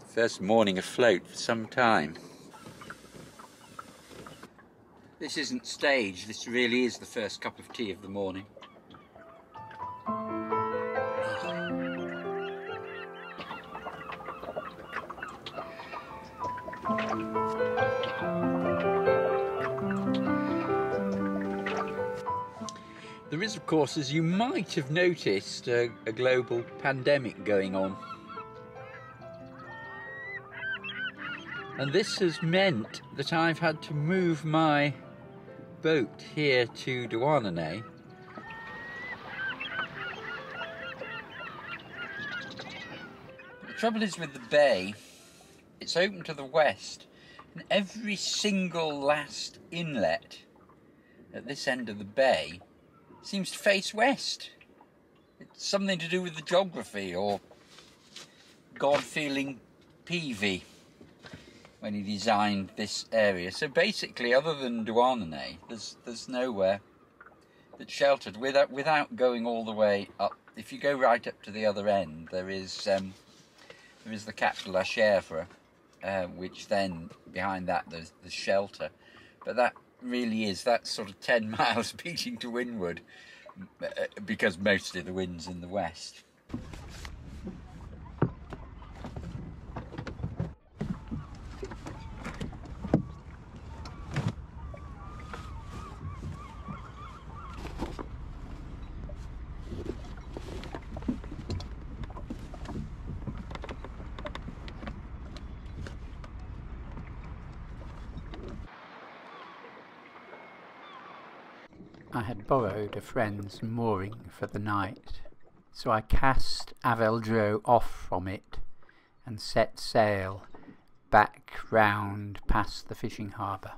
First morning afloat for some time. This isn't staged, this really is the first cup of tea of the morning. There is, of course, as you might have noticed, a global pandemic going on. And this has meant that I've had to move my boat here to Douarnenez. The trouble is with the bay, it's open to the west, and every single last inlet at this end of the bay seems to face west. It's something to do with the geography, or God feeling peevy when he designed this area. So basically, other than Douarnenez, there's nowhere that's sheltered without going all the way up. If you go right up to the other end, there is the Cap de la Chèvre, which then behind that there's the shelter. But that really that's sort of 10 miles beating to windward, because mostly the wind's in the west. I had borrowed a friend's mooring for the night, so I cast Avel Dro off from it and set sail back round past the fishing harbour.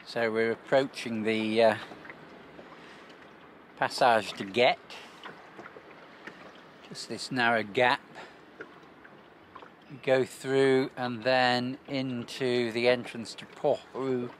So we're approaching the Passage de Guet, just this narrow gap. You go through and then into the entrance to Port-Roux.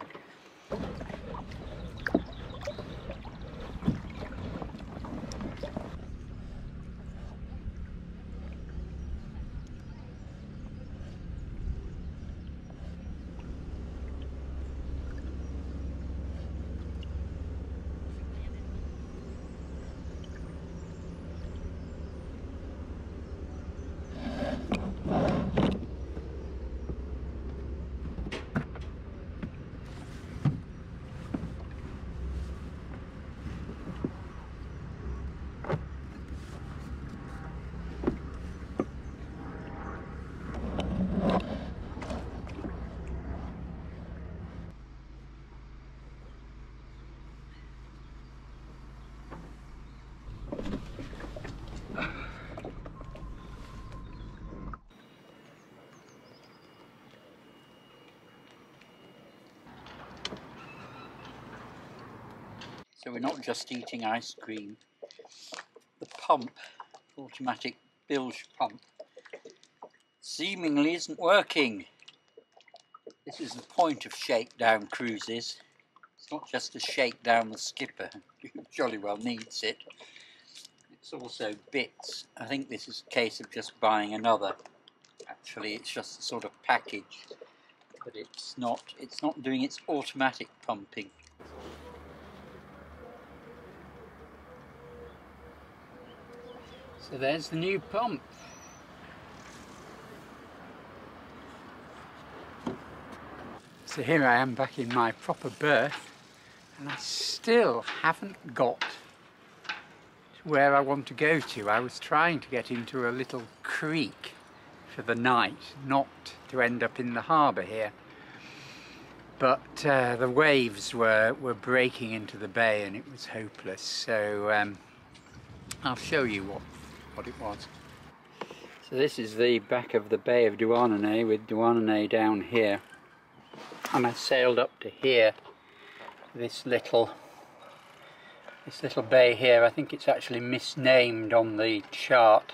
So we're not just eating ice cream. The pump, automatic bilge pump, seemingly isn't working. This is the point of shakedown cruises. It's not just to shake down the skipper, who jolly well needs it. It's also bits. I think this is a case of just buying another. Actually, it's just a sort of package, but it's not doing its automatic pumping. So there's the new pump. So here I am back in my proper berth, and I still haven't got to where I want to go to. I was trying to get into a little creek for the night, not to end up in the harbour here. But the waves were breaking into the bay and it was hopeless. So I'll show you what it was. So this is the back of the Bay of Douarnenez, with Douarnenez down here, and I sailed up to here, this little bay here. I think it's actually misnamed on the chart.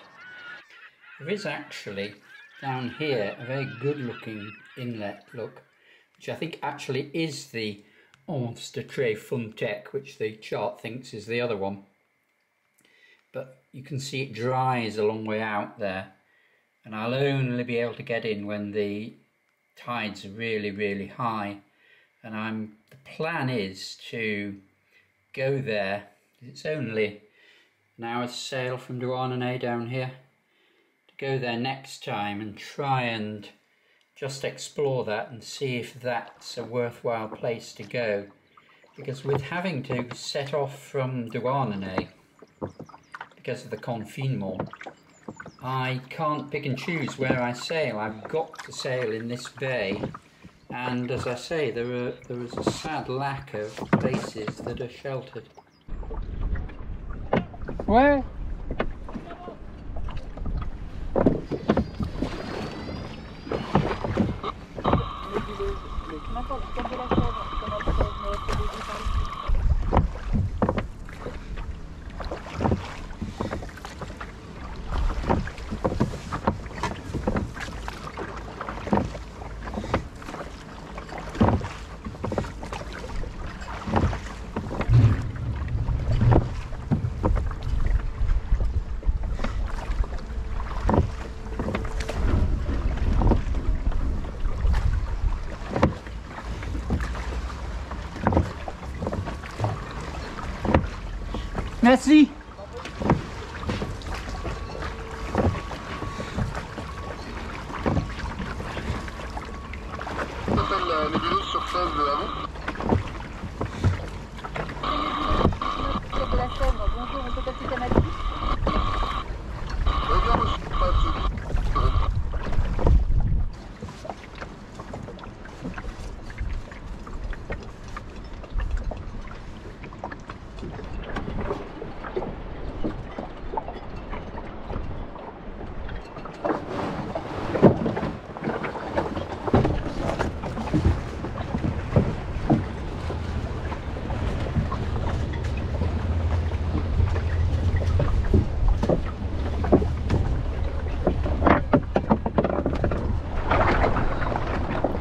There is actually down here a very good looking inlet, look, which I think actually is the Anse de Tréfontec, which the chart thinks is the other one. But you can see it dries a long way out there, and I'll only be able to get in when the tides are really, really high. And the plan is to go there. It's only an hour's sail from Douarnenez down here. To go there next time and try and just explore that and see if that's a worthwhile place to go. Because with having to set off from Douarnenez because of the confinement, I can't pick and choose where I sail. I've got to sail in this bay, and as I say, there is a sad lack of places that are sheltered. Ouais. Merci. Les vélos sur phase de avant. De la Chèvre, bonjour, on peut passer ta matrice. Bien reçu, pas de soucis.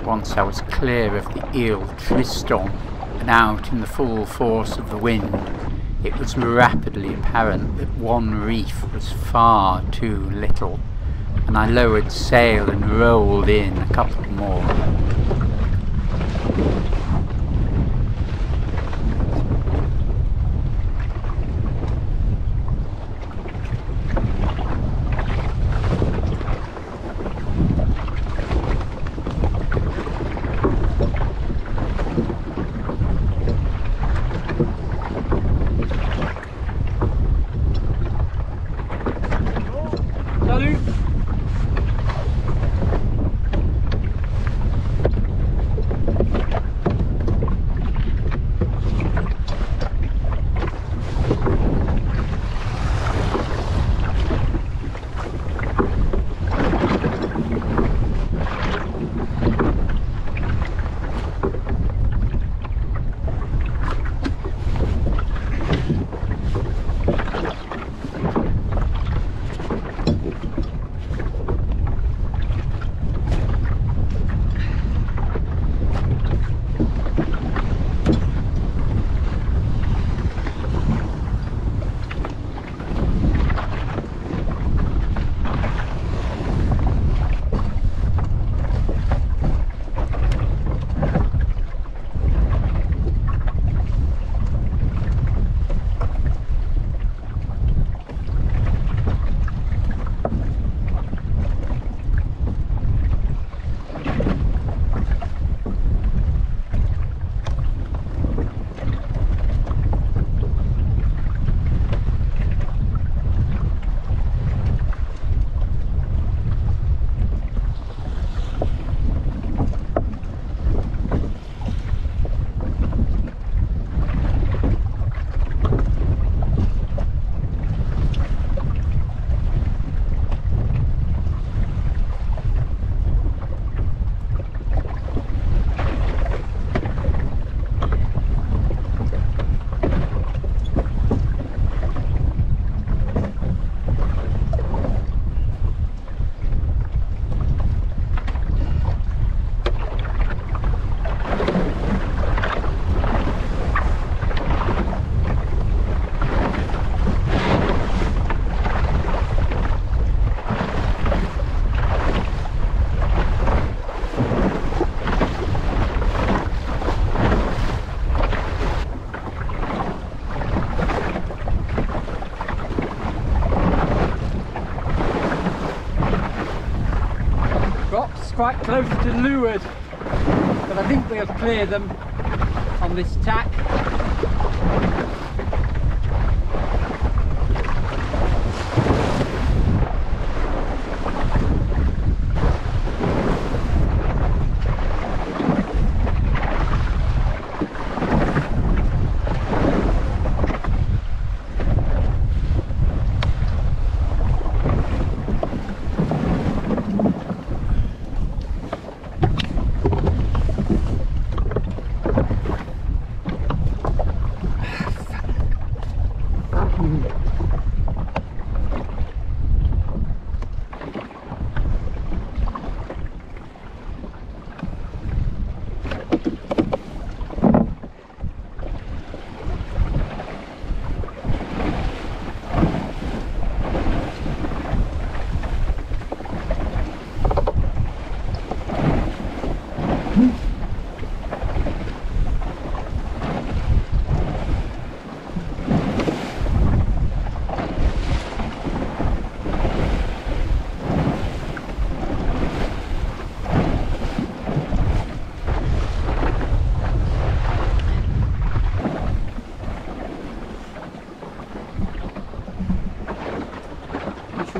Once I was clear of the Ile Tristan and out in the full force of the wind, it was rapidly apparent that one reef was far too little, and I lowered sail and rolled in a couple more. quite close to leeward, but I think we'll clear them on this tack.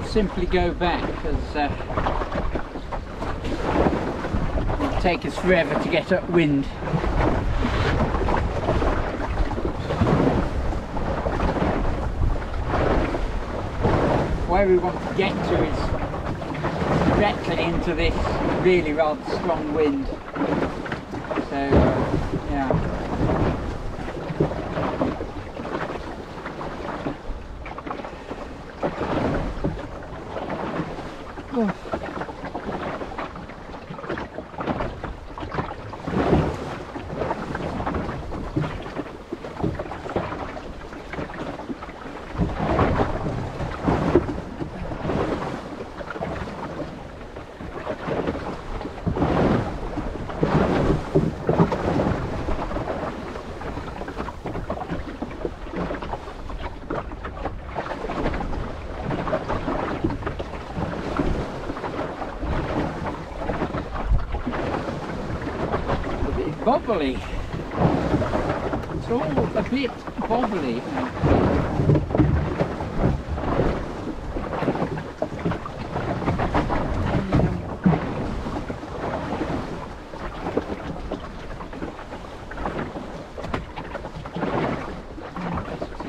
Simply go back because it'll take us forever to get upwind. Where we want to get to is directly into this really rather strong wind. So yeah. Bobbly. It's all a bit bobbly.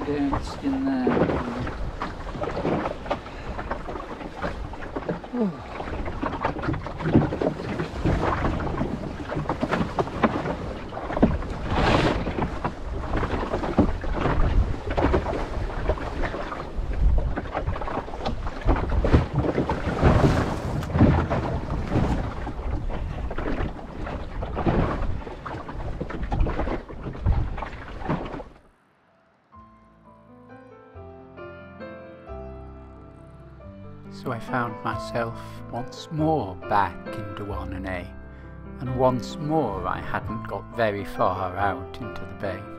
Just in there. Oh. So I found myself once more back in Douarnenez, and once more I hadn't got very far out into the bay.